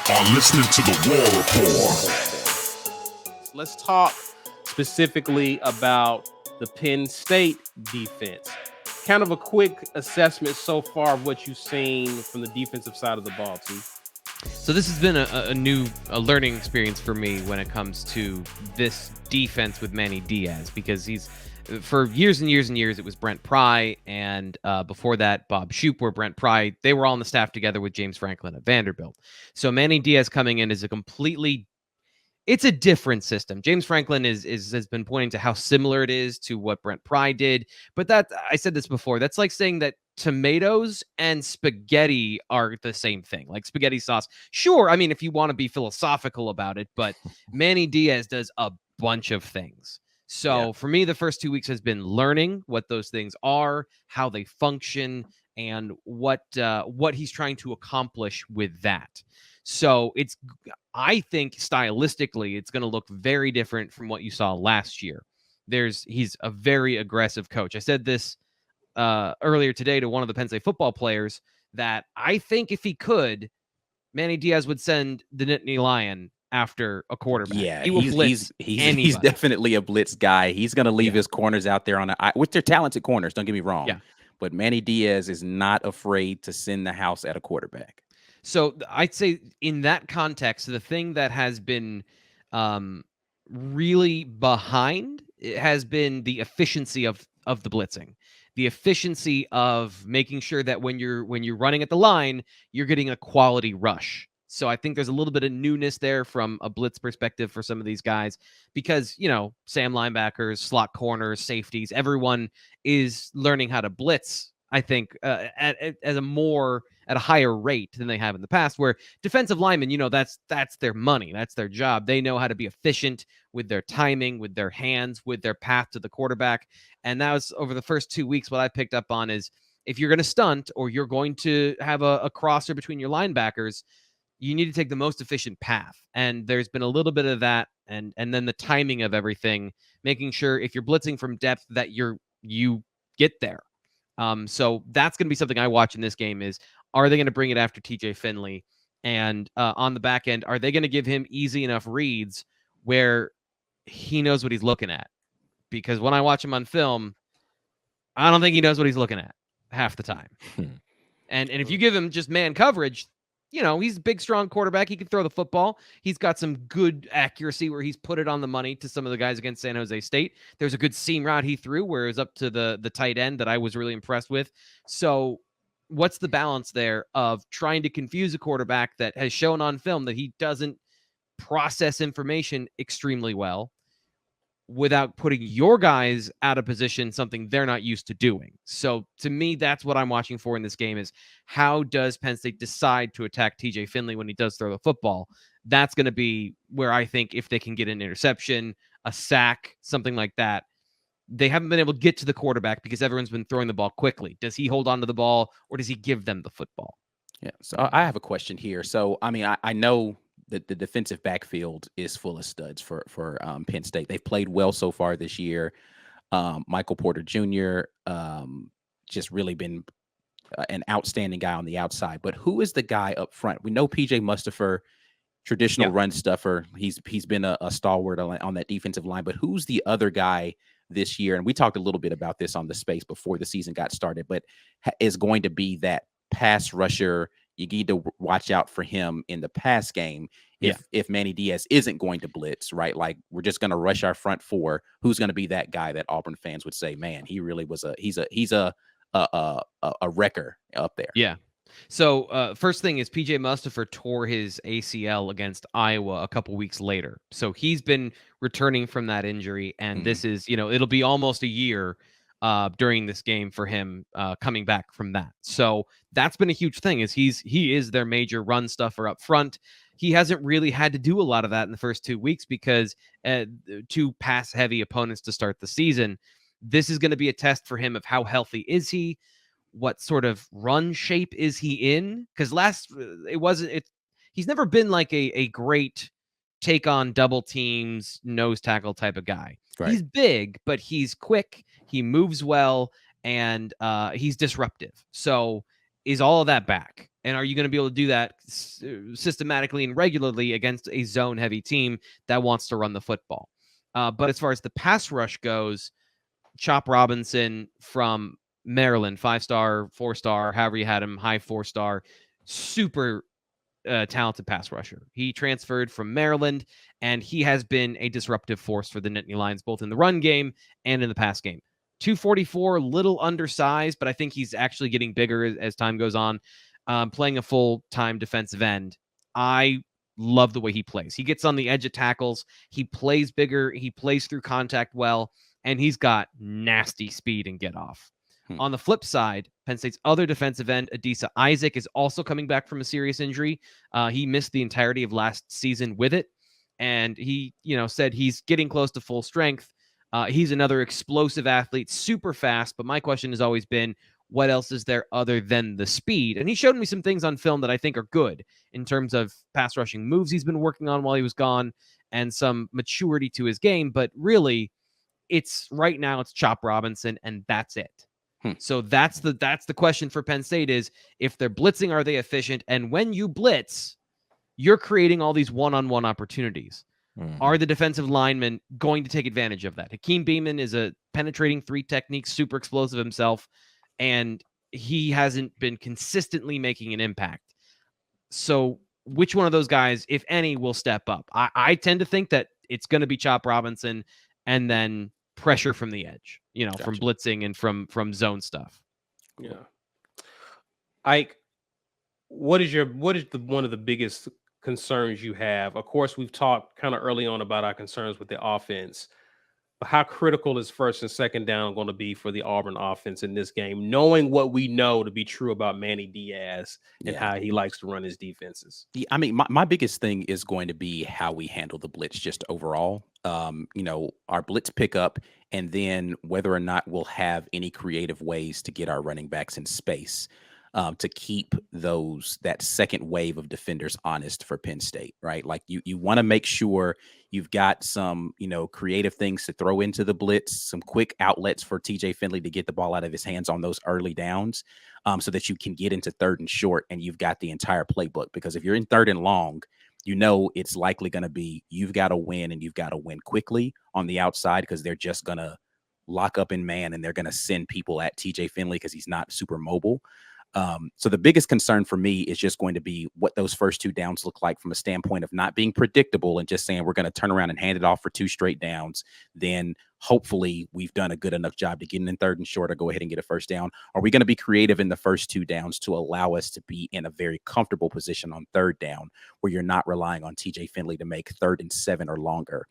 are listening to the War Report. Let's talk specifically about the Penn State defense. Kind of a quick assessment so far of what you've seen from the defensive side of the ball, T. So this has been a learning experience for me when it comes to this defense with Manny Diaz, because he's for years and years and years it was Brent Pry, and before that Bob Shupor, Brent Pry, they were all on the staff together with James Franklin at Vanderbilt. So Manny Diaz coming in is it's a different system. James Franklin has been pointing to how similar it is to what Brent Pry did, but that, I said this before, that's like saying that tomatoes and spaghetti are the same thing, like spaghetti sauce. Sure, I mean, if you want to be philosophical about it, but Manny Diaz does a bunch of things. So for me, the first 2 weeks has been learning what those things are, how they function, and what he's trying to accomplish with that. So I think stylistically, it's going to look very different from what you saw last year. He's a very aggressive coach. I said this earlier today to one of the Penn State football players that I think if he could, Manny Diaz would send the Nittany Lion after a quarterback. Yeah, he will blitz he's definitely a blitz guy. He's going to leave his corners out there which they're talented corners, don't get me wrong. Yeah. But Manny Diaz is not afraid to send the house at a quarterback. So I'd say in that context, the thing that has been really behind has been the efficiency of the blitzing, the efficiency of making sure that when you're running at the line, you're getting a quality rush. So I think there's a little bit of newness there from a blitz perspective for some of these guys, because, Sam linebackers, slot corners, safeties, everyone is learning how to blitz, I think, at a higher rate than they have in the past, where defensive linemen, that's their money. That's their job. They know how to be efficient with their timing, with their hands, with their path to the quarterback. And that was over the first 2 weeks. What I picked up on is if you're going to stunt or you're going to have a crosser between your linebackers, you need to take the most efficient path. And there's been a little bit of that. And then the timing of everything, making sure if you're blitzing from depth that you get there. So that's going to be something I watch in this game is, are they going to bring it after TJ Finley? And on the back end, are they going to give him easy enough reads where he knows what he's looking at? Because when I watch him on film, I don't think he knows what he's looking at half the time. And if you give him just man coverage, he's a big, strong quarterback. He can throw the football. He's got some good accuracy where he's put it on the money to some of the guys against San Jose State. There's a good seam route he threw where it was up to the tight end that I was really impressed with. So what's the balance there of trying to confuse a quarterback that has shown on film that he doesn't process information extremely well without putting your guys out of position, something they're not used to doing? So to me, that's what I'm watching for in this game is, how does Penn State decide to attack TJ Finley when he does throw the football? That's going to be where I think if they can get an interception, a sack, something like that. They haven't been able to get to the quarterback because everyone's been throwing the ball quickly. Does he hold on to the ball or does he give them the football? Yeah. So I have a question here. So, I mean, I know that the defensive backfield is full of studs for Penn State. They've played well so far this year. Michael Porter Jr. Just really been an outstanding guy on the outside. But who is the guy up front? We know PJ Mustipher, traditional run stuffer. He's been a stalwart on that defensive line. But who's the other guy this year? And we talked a little bit about this on the space before the season got started, but is going to be that pass rusher. You need to watch out for him in the pass game. If Manny Diaz isn't going to blitz, right? Like, we're just going to rush our front four. Who's going to be that guy that Auburn fans would say, man, he really was he's a wrecker up there. Yeah. So first thing is PJ Mustipher tore his ACL against Iowa a couple weeks later. So he's been returning from that injury. And this is, it'll be almost a year during this game for him coming back from that. So that's been a huge thing is he is their major run stuffer up front. He hasn't really had to do a lot of that in the first 2 weeks because two pass heavy opponents to start the season. This is going to be a test for him of how healthy is he? What sort of run shape is he in? Because he's never been like a great take on double teams, nose tackle type of guy. Right. He's big, but he's quick. He moves well, and he's disruptive. So is all of that back? And are you going to be able to do that systematically and regularly against a zone-heavy team that wants to run the football? But as far as the pass rush goes, Chop Robinson from Maryland, 5-star, 4-star, however you had him, high 4-star, super talented pass rusher. He transferred from Maryland, and he has been a disruptive force for the Nittany Lions, both in the run game and in the pass game. 244, little undersized, but I think he's actually getting bigger as time goes on. Playing a full-time defensive end. I love the way he plays. He gets on the edge of tackles. He plays bigger. He plays through contact well, and he's got nasty speed and get off. On the flip side, Penn State's other defensive end, Adisa Isaac, is also coming back from a serious injury. He missed the entirety of last season with it, and he, said he's getting close to full strength. He's another explosive athlete, super fast, but my question has always been, what else is there other than the speed? And he showed me some things on film that I think are good in terms of pass rushing moves he's been working on while he was gone and some maturity to his game, but really, right now it's Chop Robinson, and that's it. So that's the question for Penn State is, if they're blitzing, are they efficient? And when you blitz, you're creating all these one-on-one opportunities. Are the defensive linemen going to take advantage of that? Hakeem Beamon is a penetrating 3 technique, super explosive himself, and he hasn't been consistently making an impact. So which one of those guys, if any, will step up? I tend to think that it's going to be Chop Robinson and then pressure from the edge, Gotcha. from blitzing and from zone stuff. Yeah. Ike, what is one of the biggest concerns you have? Of course, we've talked kind of early on about our concerns with the offense, but how critical is first and second down going to be for the Auburn offense in this game, knowing what we know to be true about Manny Diaz and how he likes to run his defenses? Yeah, I mean, my biggest thing is going to be how we handle the blitz just overall. Our blitz pickup, and then whether or not we'll have any creative ways to get our running backs in space to keep that second wave of defenders honest for Penn State, right? Like you want to make sure you've got some, creative things to throw into the blitz, some quick outlets for TJ Finley to get the ball out of his hands on those early downs so that you can get into third and short and you've got the entire playbook. Because if you're in third and long, it's likely going to be you've got to win, and you've got to win quickly on the outside because they're just going to lock up in man and they're going to send people at TJ Finley because he's not super mobile. So the biggest concern for me is just going to be what those first 2 downs look like from a standpoint of not being predictable and just saying we're going to turn around and hand it off for 2 straight downs. Then hopefully we've done a good enough job to get in third and short or go ahead and get a first down. Are we going to be creative in the first 2 downs to allow us to be in a very comfortable position on third down where you're not relying on TJ Finley to make 3rd and 7 or longer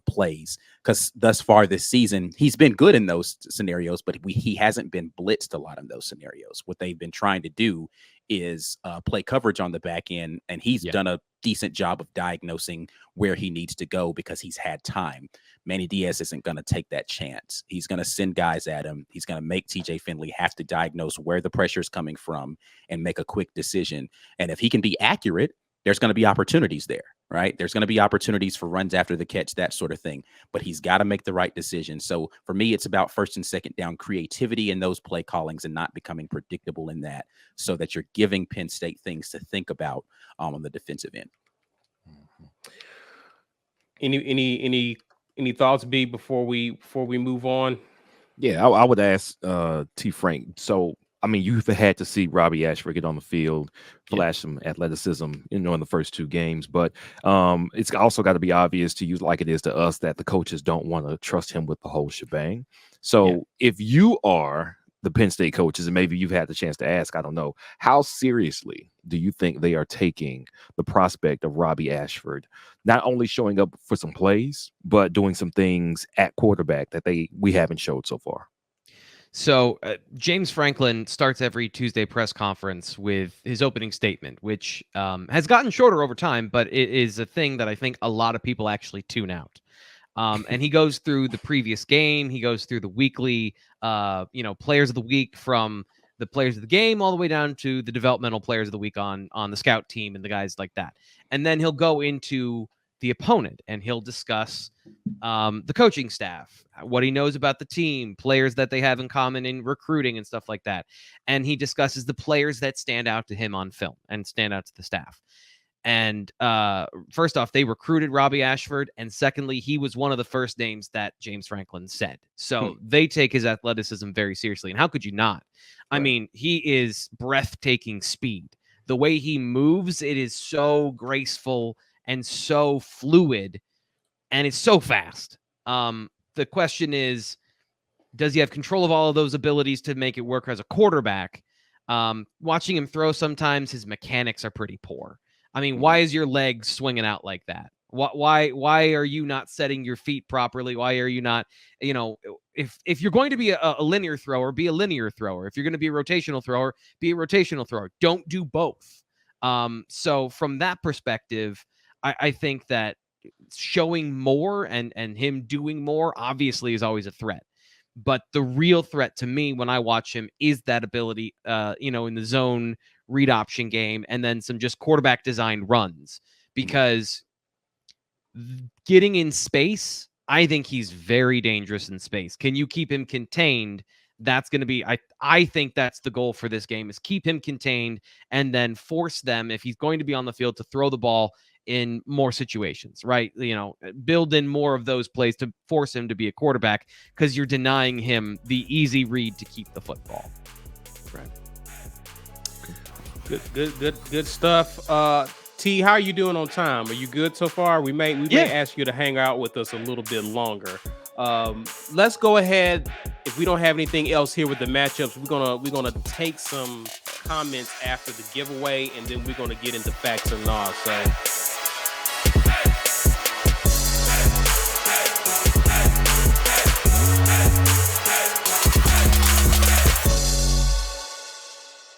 plays? Because thus far this season, he's been good in those scenarios, but he hasn't been blitzed a lot in those scenarios. What they've been trying to do is play coverage on the back end, and he's done a decent job of diagnosing where he needs to go because he's had time. Manny Diaz isn't going to take that chance. He's going to send guys at him. He's going to make TJ Finley have to diagnose where the pressure is coming from and make a quick decision. And if he can be accurate, there's going to be opportunities there, right? There's going to be opportunities for runs after the catch, that sort of thing. But he's got to make the right decision. So for me, it's about first and second down creativity in those play callings and not becoming predictable in that, so that you're giving Penn State things to think about on the defensive end. Any thoughts, B, before we move on? Yeah, I would ask T. Frank. So, I mean, you've had to see Robbie Ashford get on the field, flash some athleticism, in the first 2 games. But it's also got to be obvious to you, like it is to us, that the coaches don't want to trust him with the whole shebang. So if you are the Penn State coaches, and maybe you've had the chance to ask, I don't know, how seriously do you think they are taking the prospect of Robbie Ashford not only showing up for some plays, but doing some things at quarterback that we haven't showed so far? So James Franklin starts every Tuesday press conference with his opening statement, which has gotten shorter over time, but it is a thing that I think a lot of people actually tune out. And he goes through the previous game. He goes through the weekly, players of the week, from the players of the game all the way down to the developmental players of the week on the scout team and the guys like that. And then he'll go into the opponent, and he'll discuss the coaching staff, what he knows about the team, players that they have in common in recruiting and stuff like that. And he discusses the players that stand out to him on film and stand out to the staff. And first off, they recruited Robbie Ashford. And secondly, he was one of the first names that James Franklin said. So they take his athleticism very seriously. And how could you not? I mean, he is breathtaking speed. The way he moves, it is so graceful and so fluid, and it's so fast. The question is, does he have control of all of those abilities to make it work as a quarterback? Watching him throw, sometimes his mechanics are pretty poor. I mean, why is your leg swinging out like that? Why are you not setting your feet properly? Why are you not, if you're going to be a linear thrower, be a linear thrower. If you're going to be a rotational thrower, be a rotational thrower. Don't do both. So from that perspective, I think that showing more and him doing more obviously is always a threat. But the real threat to me when I watch him is that ability, in the zone read option game, and then some just quarterback design runs, because getting in space, I think he's very dangerous in space. Can you keep him contained? That's going to be, I think that's the goal for this game, is keep him contained and then force them, if he's going to be on the field, to throw the ball in more situations, right? Build in more of those plays to force him to be a quarterback, because you're denying him the easy read to keep the football. Right. Good stuff. T, how are you doing on time? Are you good so far? We may ask you to hang out with us a little bit longer. Let's go ahead. If we don't have anything else here with the matchups, we're gonna take some comments after the giveaway, and then we're gonna get into facts and laws. So